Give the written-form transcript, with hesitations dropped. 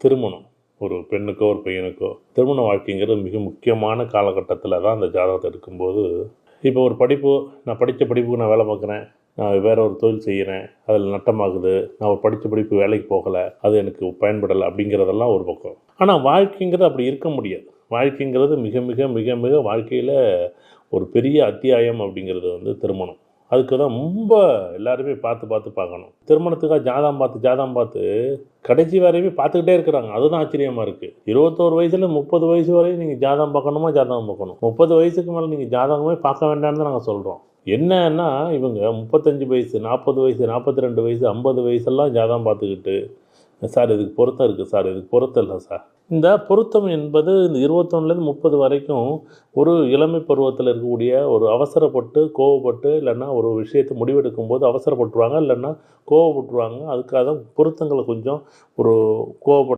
திருமணம். ஒரு பெண்ணுக்கோ, ஒரு பையனுக்கோ திருமண வாழ்க்கைங்கிறது மிக முக்கியமான காலகட்டத்தில தான் அந்த ஜாதகத்த எடுக்கும்போது, இப்போ ஒரு படிப்பு நான் படித்த படிப்புக்கு நான் வேலை பார்க்குறேன். நான் வேற ஒரு தொழில் செய்கிறேன். அதில நட்டமாகுது. நான் ஒரு படித்த படிப்பு வேலைக்கு போகல. அது எனக்கு பயன்படல அப்படிங்கிறதெல்லாம் ஒரு பக்கம். ஆனா வாழ்க்கைங்கிறது அப்படி இருக்க முடியாது. வாழ்க்கைங்கிறது மிக மிக மிக மிக வாழ்க்கையில ஒரு பெரிய அத்தியாயம் அப்படிங்கிறது வந்து திருமணம். அதுக்கு தான் ரொம்ப எல்லாருமே பார்த்து பார்த்து பார்க்கணும். திருமணத்துக்காக ஜாதகம் பார்த்து கடைசி வரையுமே பார்த்துக்கிட்டே இருக்கிறாங்க. அதுதான் ஆச்சரியமா இருக்கு. 21 வயசுல 30 வயசு வரையும் நீங்க ஜாதகம் பார்க்கணுமா, ஜாதகம் பார்க்கணும். 30 வயசுக்கு மேல நீங்க ஜாதகமே பார்க்க வேண்டாம்னு தான் நாங்க சொல்றோம். என்னன்னா, இவங்க 35 வயசு, 40 வயசு, 42 வயசு, 50 வயசெல்லாம் ஜாதகம் பார்த்துக்கிட்டு, சார் இதுக்கு பொருத்தம் இருக்கு சார், இதுக்கு பொருத்தம் இல்ல சார். இந்த பொருத்தம் என்பது இந்த 21லேருந்து 30 வரைக்கும் ஒரு இளமை பருவத்தில இருக்கக்கூடிய ஒரு அவசரப்பட்டு, கோவப்பட்டு இல்லன்னா ஒரு விஷயத்த முடிவெடுக்கும்போது அவசரப்பட்டுருவாங்க. இல்லன்னா கோவப்பட்டுருவாங்க. அதுக்காக தான் பொருத்தங்கள கொஞ்சம் ஒரு கோவப்பட்டு